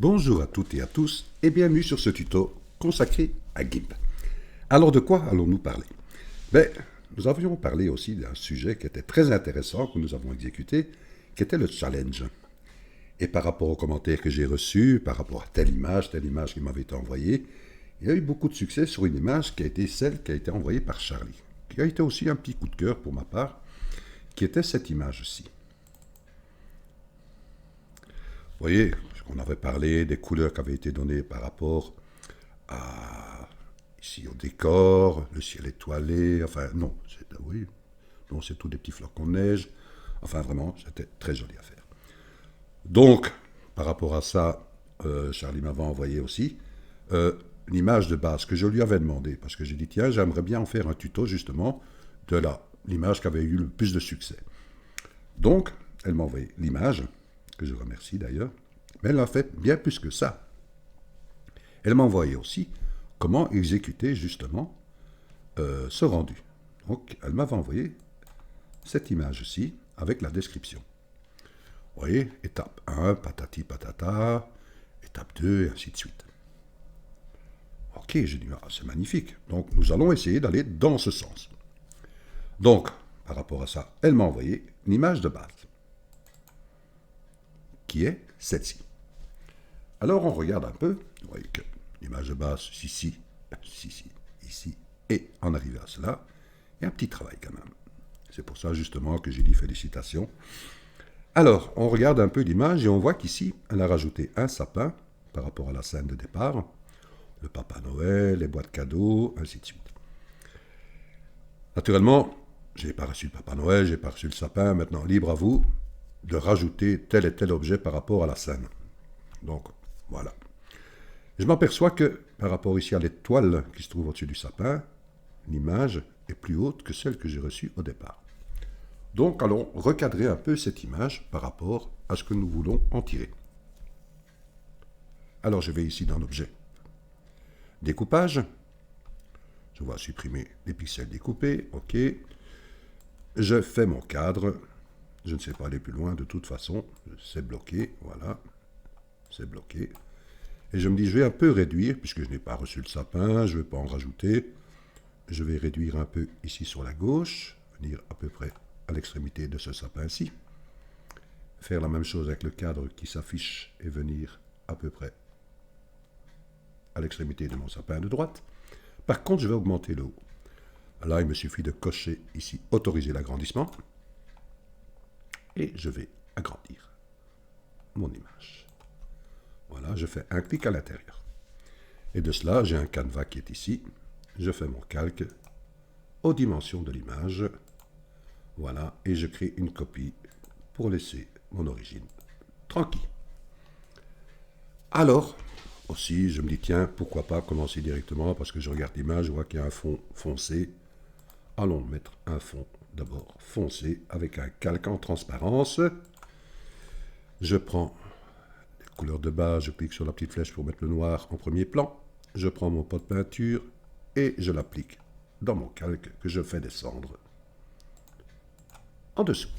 Bonjour à toutes et à tous et bienvenue sur ce tuto consacré à GIMP. Alors de quoi allons-nous parler? Nous avions parlé aussi d'un sujet qui était très intéressant que nous avons exécuté, qui était le challenge. Et par rapport aux commentaires que j'ai reçus, par rapport à telle image qui m'avait été envoyée, il y a eu beaucoup de succès sur une image qui a été celle qui a été envoyée par Charlie, qui a été aussi un petit coup de cœur pour ma part, qui était cette image-ci. Vous voyez, on avait parlé des couleurs qui avaient été données par rapport à, ici au décor, le ciel étoilé, enfin non, c'est tous des petits flocons de neige, enfin vraiment, c'était très joli à faire. Donc, par rapport à ça, Charlie m'avait envoyé aussi l'image de base que je lui avais demandé, parce que j'ai dit, tiens, j'aimerais bien en faire un tuto justement de l'image qui avait eu le plus de succès. Donc, elle m'a envoyé l'image, que je remercie d'ailleurs, mais elle a fait bien plus que ça. Elle m'a envoyé aussi comment exécuter justement ce rendu. Donc, elle m'avait envoyé cette image-ci avec la description. Vous voyez, étape 1, patati patata, étape 2, et ainsi de suite. Ok, j'ai dit, c'est magnifique. Donc, nous allons essayer d'aller dans ce sens. Donc, par rapport à ça, elle m'a envoyé une image de base, qui est celle-ci. Alors, on regarde un peu. Vous voyez que l'image de base, ici, et en arrivant à cela, il y a un petit travail quand même. C'est pour ça, justement, que j'ai dit félicitations. Alors, on regarde un peu l'image et on voit qu'ici, elle a rajouté un sapin par rapport à la scène de départ, le Papa Noël, les boîtes cadeaux, ainsi de suite. Naturellement, je n'ai pas reçu le Papa Noël, je n'ai pas reçu le sapin, maintenant, libre à vous de rajouter tel et tel objet par rapport à la scène. Donc, voilà. Je m'aperçois que, par rapport ici à l'étoile qui se trouve au-dessus du sapin, l'image est plus haute que celle que j'ai reçue au départ. Donc, allons recadrer un peu cette image par rapport à ce que nous voulons en tirer. Alors, je vais ici dans l'objet découpage. Je vais supprimer les pixels découpés. OK. Je fais mon cadre. Je ne sais pas aller plus loin de toute façon. C'est bloqué. Voilà. C'est bloqué. Et je me dis, je vais un peu réduire, puisque je n'ai pas reçu le sapin, je ne vais pas en rajouter. Je vais réduire un peu ici sur la gauche, venir à peu près à l'extrémité de ce sapin-ci. Faire la même chose avec le cadre qui s'affiche et venir à peu près à l'extrémité de mon sapin de droite. Par contre, je vais augmenter le haut. Là, il me suffit de cocher ici « Autoriser l'agrandissement » et je vais agrandir mon image. Voilà, je fais un clic à l'intérieur. Et de cela, j'ai un canevas qui est ici. Je fais mon calque aux dimensions de l'image. Voilà, et je crée une copie pour laisser mon origine tranquille. Alors, aussi, je me dis, tiens, pourquoi pas commencer directement, parce que je regarde l'image, je vois qu'il y a un fond foncé. Allons mettre un fond d'abord foncé avec un calque en transparence. Je prends couleur de base, je clique sur la petite flèche pour mettre le noir en premier plan. Je prends mon pot de peinture et je l'applique dans mon calque que je fais descendre en dessous.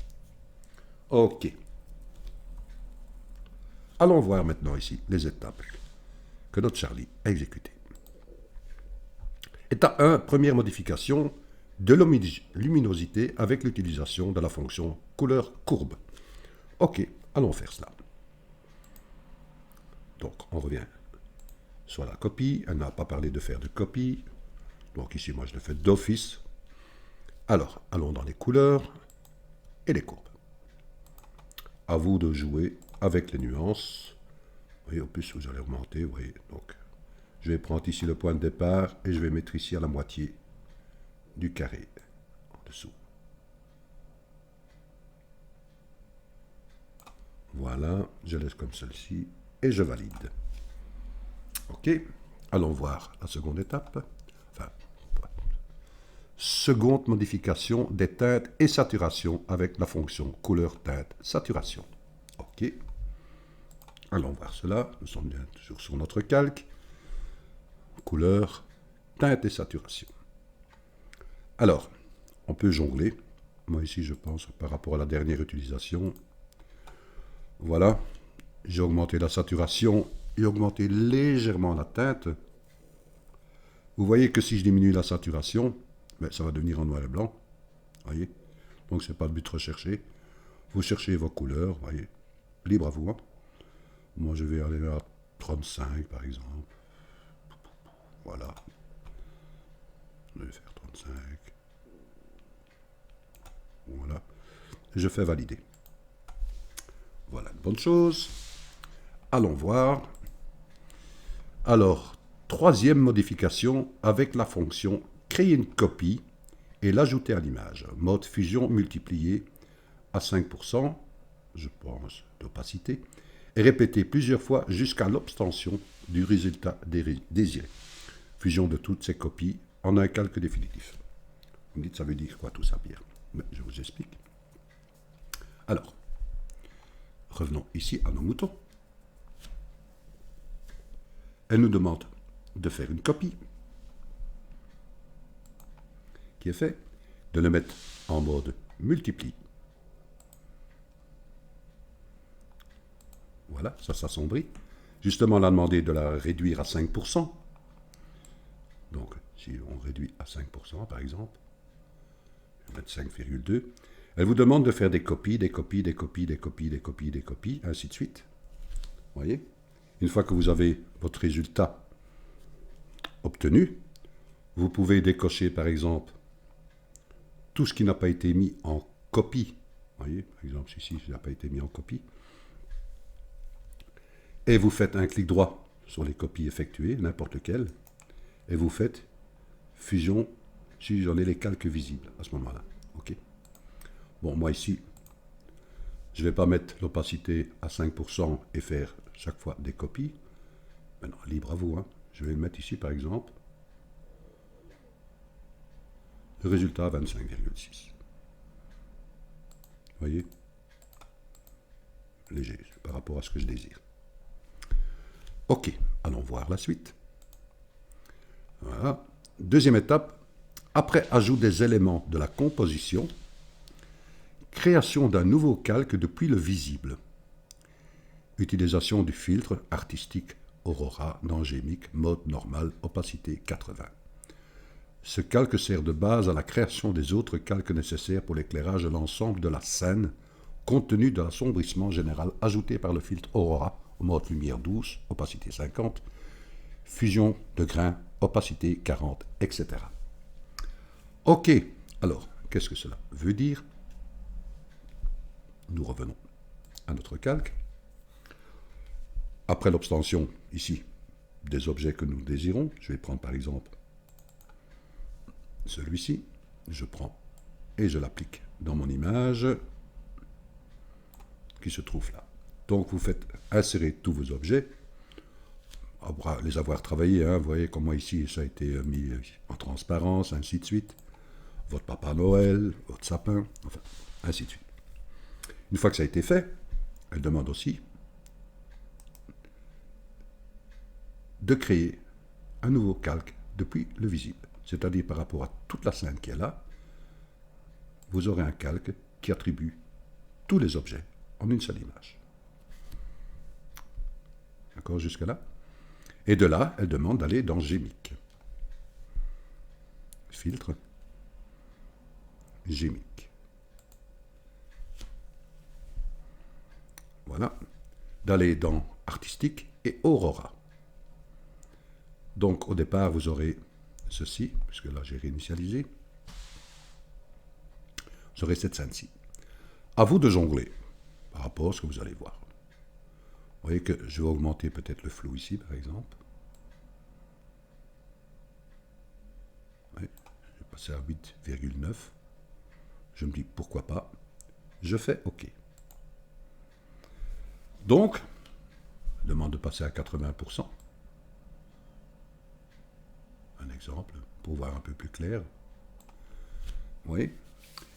OK. Allons voir maintenant ici les étapes que notre Charlie a exécutées. Étape 1, première modification de luminosité avec l'utilisation de la fonction couleur courbe. OK, allons faire cela. Donc, on revient sur la copie. Elle n'a pas parlé de faire de copie. Donc ici, moi, je le fais d'office. Alors, allons dans les couleurs et les courbes. À vous de jouer avec les nuances. Vous voyez, au plus, vous allez augmenter. Vous voyez, donc, je vais prendre ici le point de départ et je vais mettre ici à la moitié du carré en dessous. Voilà, je laisse comme celle-ci. Et je valide. OK, allons voir la seconde étape. Enfin, seconde modification des teintes et saturation avec la fonction couleur teinte saturation. OK, allons voir cela. Nous sommes bien toujours sur notre calque. Couleur, teinte et saturation. Alors, on peut jongler. Moi ici, je pense par rapport à la dernière utilisation. Voilà. J'ai augmenté la saturation et augmenter légèrement la teinte, vous voyez que si je diminue la saturation, ben, ça va devenir en noir et blanc. Voyez. Donc c'est pas le but recherché. Vous cherchez vos couleurs, voyez. Libre à vous. Hein. Moi je vais aller à 35 par exemple. Voilà. Je vais faire 35. Voilà. Et je fais valider. Voilà une bonne chose. Allons voir. Alors, troisième modification avec la fonction créer une copie et l'ajouter à l'image. Mode fusion multiplié à 5%, je pense, d'opacité, et répéter plusieurs fois jusqu'à l'obtention du résultat désiré. Fusion de toutes ces copies en un calque définitif. Vous me dites, ça veut dire quoi tout ça, Pierre? Mais je vous explique. Alors, revenons ici à nos moutons. Elle nous demande de faire une copie qui est fait, de le mettre en mode multiplie. Voilà, ça s'assombrit. Justement, on a demandé de la réduire à 5%. Donc, si on réduit à 5%, par exemple, je vais mettre 5,2. Elle vous demande de faire des copies, des copies, des copies, des copies, des copies, des copies, ainsi de suite. Vous voyez? Une fois que vous avez votre résultat obtenu, vous pouvez décocher, par exemple, tout ce qui n'a pas été mis en copie. Vous voyez? Par exemple, ici, ça n'a pas été mis en copie. Et vous faites un clic droit sur les copies effectuées, n'importe lequel, et vous faites fusion si j'en ai les calques visibles à ce moment-là. Ok. Bon, moi ici, je ne vais pas mettre l'opacité à 5% et faire chaque fois des copies. Maintenant, libre à vous. Hein. Je vais mettre ici, par exemple, le résultat à 25,6. Vous voyez? Léger par rapport à ce que je désire. Ok, allons voir la suite. Voilà. Deuxième étape, après ajout des éléments de la composition, création d'un nouveau calque depuis le visible. Utilisation du filtre artistique Aurora dans Gmic, mode normal, opacité 80. Ce calque sert de base à la création des autres calques nécessaires pour l'éclairage de l'ensemble de la scène, compte tenu de l'assombrissement général ajouté par le filtre Aurora au mode lumière douce, opacité 50, fusion de grains, opacité 40, etc. Ok, alors, qu'est-ce que cela veut dire? Nous revenons à notre calque. Après l'obtention, ici, des objets que nous désirons, je vais prendre par exemple celui-ci, je prends et je l'applique dans mon image qui se trouve là. Donc vous faites insérer tous vos objets, les avoir travaillés, hein, vous voyez comment ici ça a été mis en transparence, ainsi de suite. Votre Papa Noël, votre sapin, enfin, ainsi de suite. Une fois que ça a été fait, elle demande aussi de créer un nouveau calque depuis le visible. C'est-à-dire par rapport à toute la scène qui est là, vous aurez un calque qui attribue tous les objets en une seule image. D'accord, jusque-là? Et de là, elle demande d'aller dans Gmic. Filtre. Gmic. Voilà. D'aller dans Artistique et Aurora. Donc au départ, vous aurez ceci, puisque là j'ai réinitialisé. Vous aurez cette scène-ci. À vous de jongler par rapport à ce que vous allez voir. Vous voyez que je vais augmenter peut-être le flou ici, par exemple. Oui, je vais passer à 8,9. Je me dis pourquoi pas. Je fais OK. Donc, je demande de passer à 80%. Un exemple, pour voir un peu plus clair. Oui.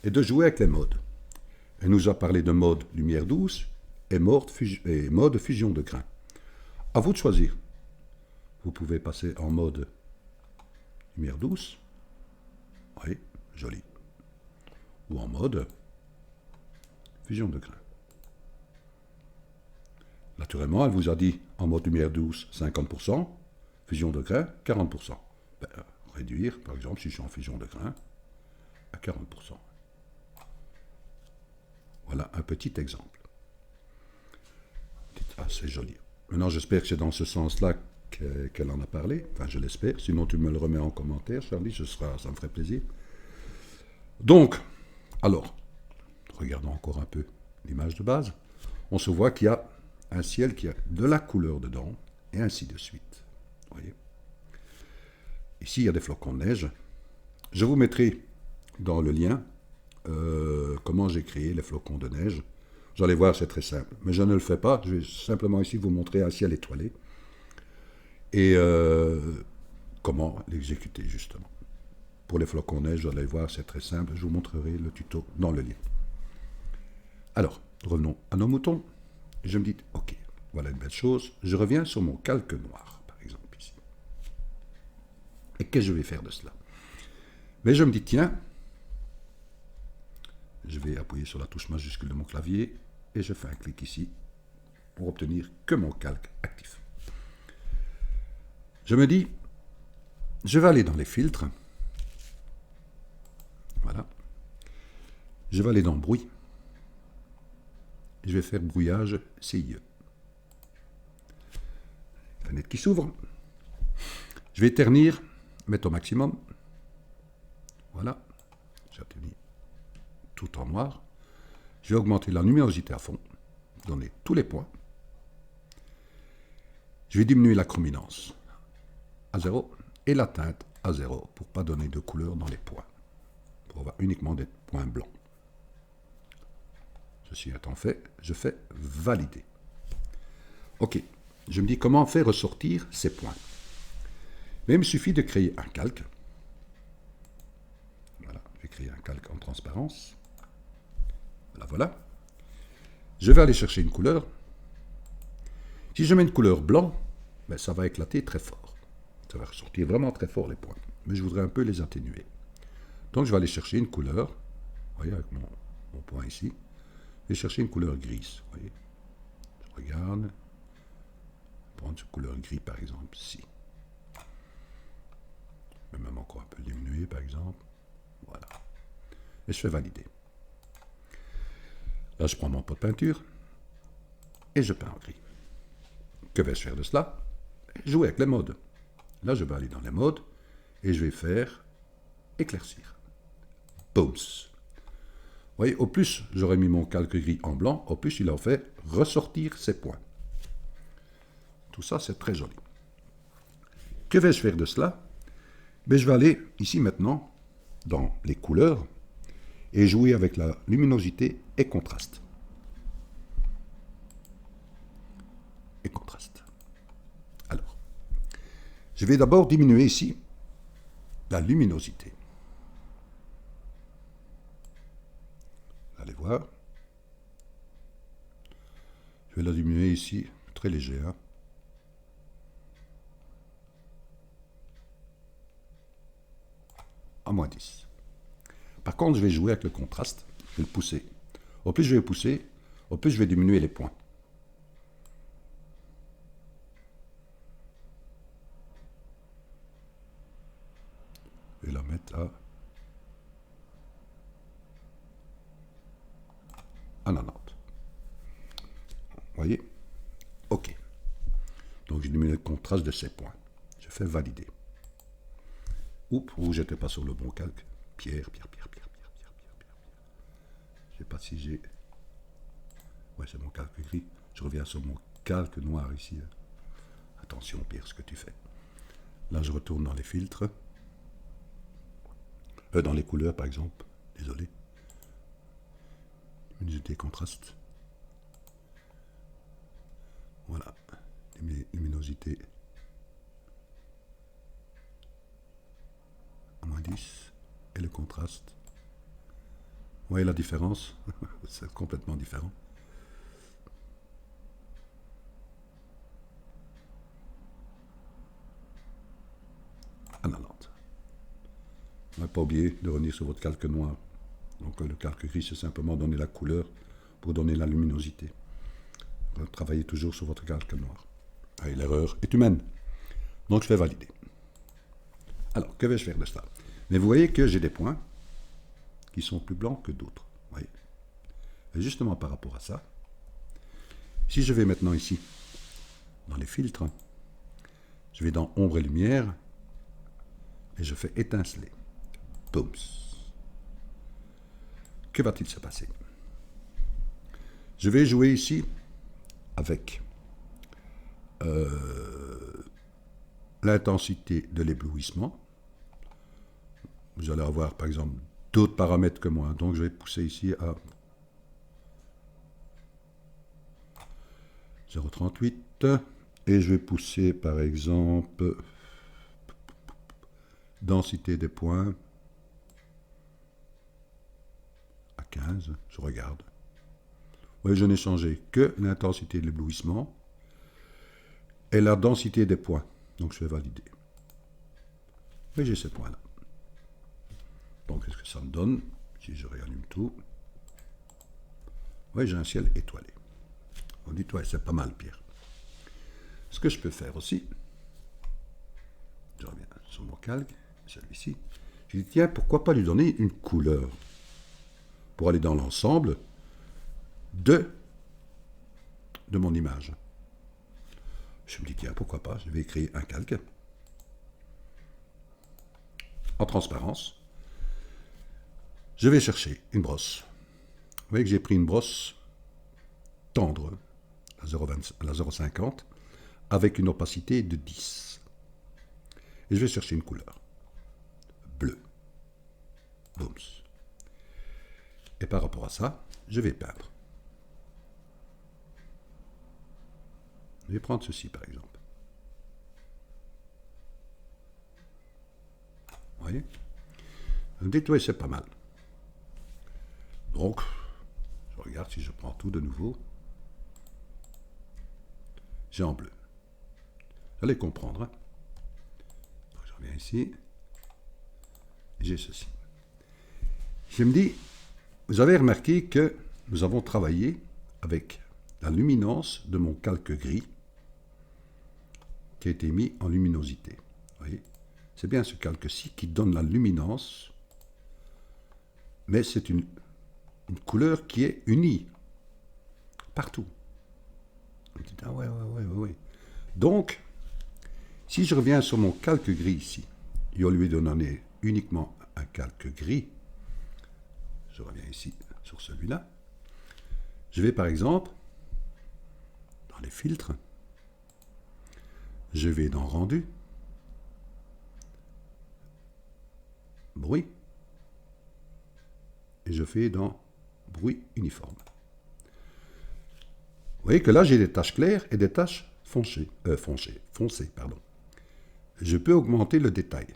Et de jouer avec les modes. Elle nous a parlé de mode lumière douce et mode fusion de grains. À vous de choisir. Vous pouvez passer en mode lumière douce. Oui, joli. Ou en mode fusion de grains. Naturellement, elle vous a dit en mode lumière douce 50%, fusion de grain 40%. Ben, réduire, par exemple, si je suis en fusion de grain, à 40%. Voilà un petit exemple. Ah, c'est joli. Maintenant, j'espère que c'est dans ce sens-là qu'elle en a parlé. Enfin, je l'espère. Sinon, tu me le remets en commentaire, Charlie. Ça me ferait plaisir. Donc, alors, regardons encore un peu l'image de base. On se voit qu'il y a un ciel qui a de la couleur dedans, et ainsi de suite. Vous voyez ? Ici, il y a des flocons de neige. Je vous mettrai dans le lien comment j'ai créé les flocons de neige. Vous allez voir, c'est très simple. Mais je ne le fais pas. Je vais simplement ici vous montrer un ciel étoilé. Et comment l'exécuter, justement. Pour les flocons de neige, vous allez voir, c'est très simple. Je vous montrerai le tuto dans le lien. Alors, revenons à nos moutons. Je me dis, ok, voilà une belle chose. Je reviens sur mon calque noir, par exemple, ici. Et qu'est-ce que je vais faire de cela? Mais je me dis, tiens, je vais appuyer sur la touche majuscule de mon clavier et je fais un clic ici pour obtenir que mon calque actif. Je me dis, je vais aller dans les filtres. Voilà. Je vais aller dans bruit. Je vais faire brouillage CIE. Fenêtre qui s'ouvre. Je vais ternir, mettre au maximum. Voilà. J'ai obtenu tout en noir. Je vais augmenter la luminosité à fond. Donner tous les points. Je vais diminuer la chrominance à 0 et la teinte à 0 pour ne pas donner de couleur dans les points. Pour avoir uniquement des points blancs. Ceci étant fait, je fais valider. Ok, je me dis comment faire ressortir ces points. Mais il me suffit de créer un calque. Voilà, je vais créer un calque en transparence. Voilà. Je vais aller chercher une couleur. Si je mets une couleur blanc, ben ça va éclater très fort. Ça va ressortir vraiment très fort les points. Mais je voudrais un peu les atténuer. Donc je vais aller chercher une couleur. Vous voyez, avec mon point ici. Je vais chercher une couleur grise. Vous voyez. Je regarde. Prendre cette couleur gris par exemple ici. Je vais même encore un peu diminuer par exemple. Voilà. Et je fais valider. Là, je prends mon pot de peinture et je peins en gris. Que vais-je faire de cela? Jouer avec les modes. Là, je vais aller dans les modes et je vais faire éclaircir. Booms. Vous voyez, au plus j'aurais mis mon calque gris en blanc, au plus il a fait ressortir ses points. Tout ça, c'est très joli. Que vais-je faire de cela? Ben, je vais aller ici maintenant dans les couleurs et jouer avec la luminosité et contraste. Et contraste. Alors, je vais d'abord diminuer ici la luminosité. Vous allez voir. Je vais la diminuer ici, très léger. Hein. À -10. Par contre, je vais jouer avec le contraste. Je vais le pousser. Au plus je vais le pousser, au plus je vais diminuer les points. Je vais la mettre à 90. Vous voyez? OK. Donc, je diminue le contraste de ces points. Je fais valider. Oups, vous ne jetez pas sur le bon calque. Pierre. Je ne sais pas si j'ai... Ouais, c'est mon calque gris. Je reviens sur mon calque noir ici. Attention, Pierre, ce que tu fais. Là, je retourne dans les filtres. Dans les couleurs, par exemple. Désolé. Luminosité, contraste. Voilà. Luminosité. À -10. Et le contraste. Vous voyez la différence? C'est complètement différent. À 90. On n'a pas oublié de revenir sur votre calque noir. Donc le calque gris, c'est simplement donner la couleur pour donner la luminosité. Travaillez toujours sur votre calque noir. Et l'erreur est humaine. Donc je fais valider. Alors, que vais-je faire de cela? Mais vous voyez que j'ai des points qui sont plus blancs que d'autres. Voyez. Et justement par rapport à ça, si je vais maintenant ici, dans les filtres, je vais dans ombre et lumière, et je fais étinceler. Boum. Que va-t-il se passer? Je vais jouer ici avec l'intensité de l'éblouissement. Vous allez avoir par exemple d'autres paramètres que moi, donc je vais pousser ici à 0,38 et je vais pousser par exemple densité des points à 15, je regarde. Oui, je n'ai changé que l'intensité de l'éblouissement et la densité des points, donc je vais valider. Et j'ai ces points-là. Donc, qu'est-ce que ça me donne si je réallume tout? Oui, j'ai un ciel étoilé. On dit, ouais, c'est pas mal, Pierre. Ce que je peux faire aussi, je reviens sur mon calque, celui-ci. Je dis, tiens, pourquoi pas lui donner une couleur pour aller dans l'ensemble de mon image. Je me dis, tiens, pourquoi pas, je vais créer un calque en transparence. Je vais chercher une brosse. Vous voyez que j'ai pris une brosse tendre à 0,50 avec une opacité de 10. Et je vais chercher une couleur. Bleu. Boum. Et par rapport à ça, je vais peindre. Je vais prendre ceci par exemple. Vous voyez? Vous me dites, oui, c'est pas mal. Donc, je regarde si je prends tout de nouveau. J'ai en bleu. Vous allez comprendre. Hein? Donc, je reviens ici. J'ai ceci. Je me dis, vous avez remarqué que nous avons travaillé avec la luminance de mon calque gris qui a été mis en luminosité. Vous voyez? C'est bien ce calque-ci qui donne la luminance, mais c'est une couleur qui est unie partout. On dit, ah ouais. Donc, si je reviens sur mon calque gris ici, et au lieu de donner uniquement un calque gris, je reviens ici sur celui-là, je vais par exemple dans les filtres, je vais dans rendu, bruit, et je fais dans bruit uniforme. Vous voyez que là j'ai des taches claires et des taches foncées. Je peux augmenter le détail.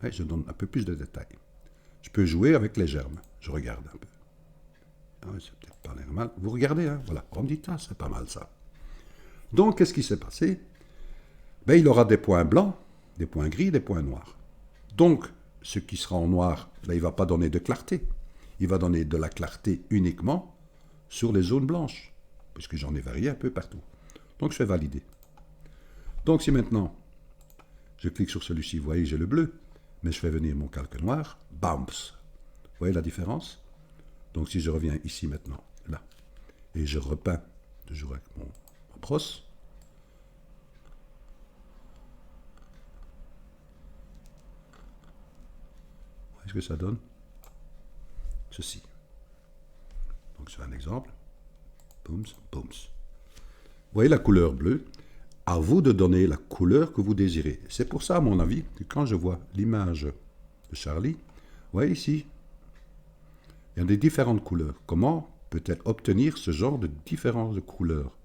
Ouais, je donne un peu plus de détails. Je peux jouer avec les germes. Je regarde un peu. Ah ouais, c'est peut-être pas l'air mal. Vous regardez, hein, voilà. On me dit, ah, c'est pas mal ça. Donc, qu'est-ce qui s'est passé? Ben, il aura des points blancs, des points gris, des points noirs. Donc, ce qui sera en noir, ben, il ne va pas donner de clarté. Il va donner de la clarté uniquement sur les zones blanches, puisque j'en ai varié un peu partout. Donc, je fais valider. Donc, si maintenant, je clique sur celui-ci, vous voyez, j'ai le bleu, mais je fais venir mon calque noir, bams. Vous voyez la différence? Donc, si je reviens ici maintenant, là, et je repeins toujours avec ma brosse, est-ce que ça donne ceci? Donc, c'est un exemple. Boums. Vous voyez la couleur bleue? À vous de donner la couleur que vous désirez. C'est pour ça, à mon avis, que quand je vois l'image de Charlie, vous voyez ici, il y a des différentes couleurs. Comment peut-elle obtenir ce genre de différence de couleurs?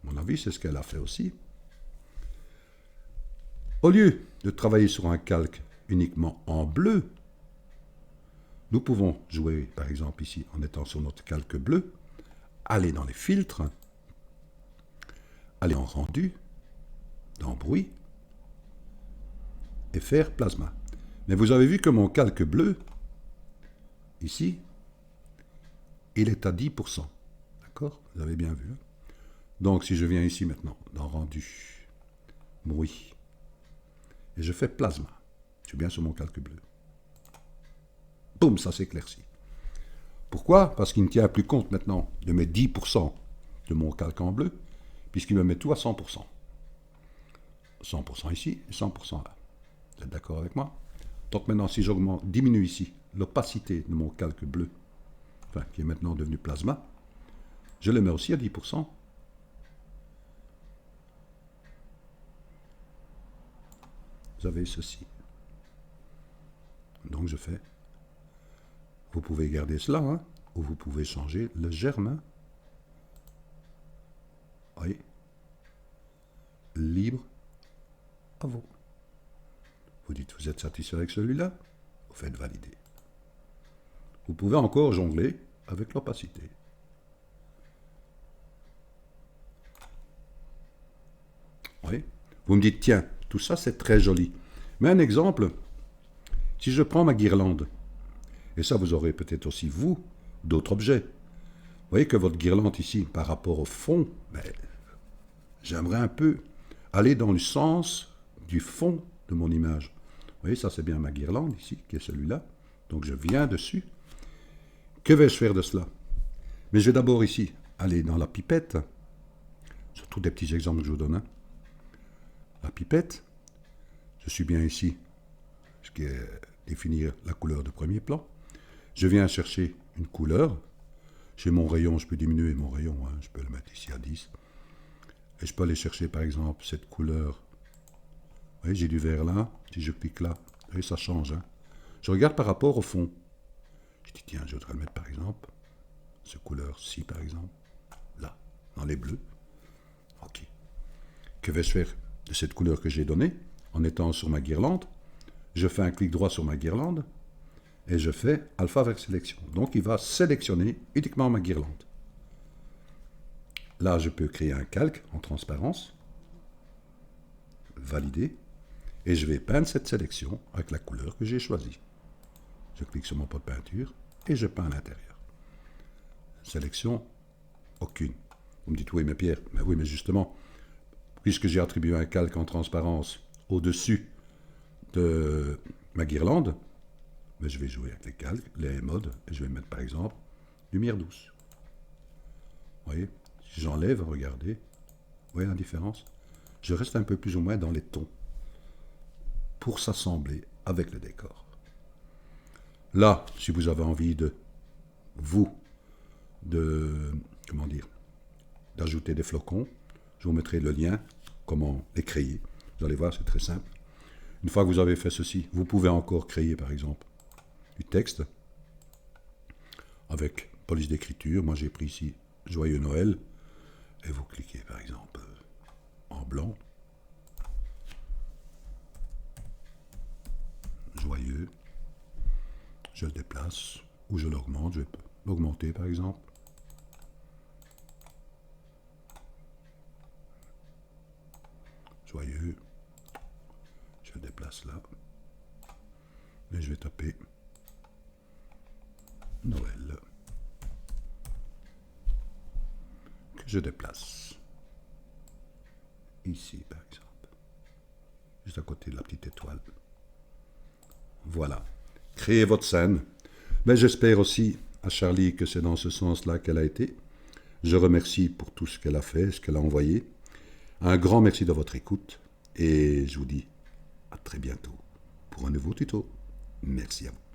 À mon avis, c'est ce qu'elle a fait aussi. Au lieu de travailler sur un calque uniquement en bleu, nous pouvons jouer, par exemple ici, en étant sur notre calque bleu, aller dans les filtres, aller en rendu, dans bruit, et faire plasma. Mais vous avez vu que mon calque bleu, ici, il est à 10%. D'accord? Vous avez bien vu. Hein? Donc, si je viens ici maintenant, dans rendu, bruit, et je fais plasma, je suis bien sur mon calque bleu. Boum, ça s'éclaircit. Pourquoi? Parce qu'il ne tient plus compte maintenant de mes 10% de mon calque en bleu, puisqu'il me met tout à 100%. 100% ici et 100% là. Vous êtes d'accord avec moi? Donc maintenant, si j'augmente, diminue ici l'opacité de mon calque bleu, enfin, qui est maintenant devenu plasma, je le mets aussi à 10%. Vous avez ceci. Donc je fais. Vous pouvez garder cela, hein, ou vous pouvez changer le germe. Oui. Libre à vous. Vous dites, vous êtes satisfait avec celui-là? Vous faites valider. Vous pouvez encore jongler avec l'opacité. Oui. Vous me dites, tiens, tout ça c'est très joli. Mais un exemple, si je prends ma guirlande, et ça vous aurez peut-être aussi, vous, d'autres objets. Vous voyez que votre guirlande ici, par rapport au fond, ben, j'aimerais un peu aller dans le sens du fond de mon image. Vous voyez, ça c'est bien ma guirlande ici, qui est celui-là. Donc je viens dessus. Que vais-je faire de cela? Mais je vais d'abord ici aller dans la pipette. Surtout des petits exemples que je vous donne. Hein. La pipette. Je suis bien ici, ce qui est définir la couleur de premier plan. Je viens chercher une couleur. Chez mon rayon, je peux diminuer mon rayon. Hein. Je peux le mettre ici à 10. Et je peux aller chercher par exemple cette couleur. Vous voyez, j'ai du vert là. Si je clique là, vous voyez, ça change. Hein. Je regarde par rapport au fond. Je dis tiens, je voudrais le mettre par exemple. Cette couleur-ci par exemple. Là, dans les bleus. Ok. Que vais-je faire de cette couleur que j'ai donnée? En étant sur ma guirlande, je fais un clic droit sur ma guirlande et je fais alpha vers sélection. Donc il va sélectionner uniquement ma guirlande. Là, je peux créer un calque en transparence, valider, et je vais peindre cette sélection avec la couleur que j'ai choisie. Je clique sur mon pot de peinture et je peins à l'intérieur. Sélection, aucune. Vous me dites, oui, mais Pierre, mais oui, mais justement, puisque j'ai attribué un calque en transparence au-dessus de ma guirlande, mais je vais jouer avec les calques, les modes, et je vais mettre par exemple lumière douce. Vous voyez? Si j'enlève, regardez, vous voyez la différence? Je reste un peu plus ou moins dans les tons pour s'assembler avec le décor. Là, si vous avez envie d'ajouter des flocons, je vous mettrai le lien, comment les créer. Vous allez voir, c'est très simple. Une fois que vous avez fait ceci, vous pouvez encore créer, par exemple, du texte avec police d'écriture. Moi, j'ai pris ici Joyeux Noël. Et vous cliquez, par exemple, en blanc. Joyeux. Je le déplace ou je l'augmente. Je vais l'augmenter, par exemple. Joyeux. Je le déplace là. Et je vais taper Noël. Que je déplace. Ici, par exemple. Juste à côté de la petite étoile. Voilà. Créez votre scène. Mais j'espère aussi à Charlie que c'est dans ce sens-là qu'elle a été. Je remercie pour tout ce qu'elle a fait, ce qu'elle a envoyé. Un grand merci de votre écoute. Et je vous dis à très bientôt pour un nouveau tuto. Merci à vous.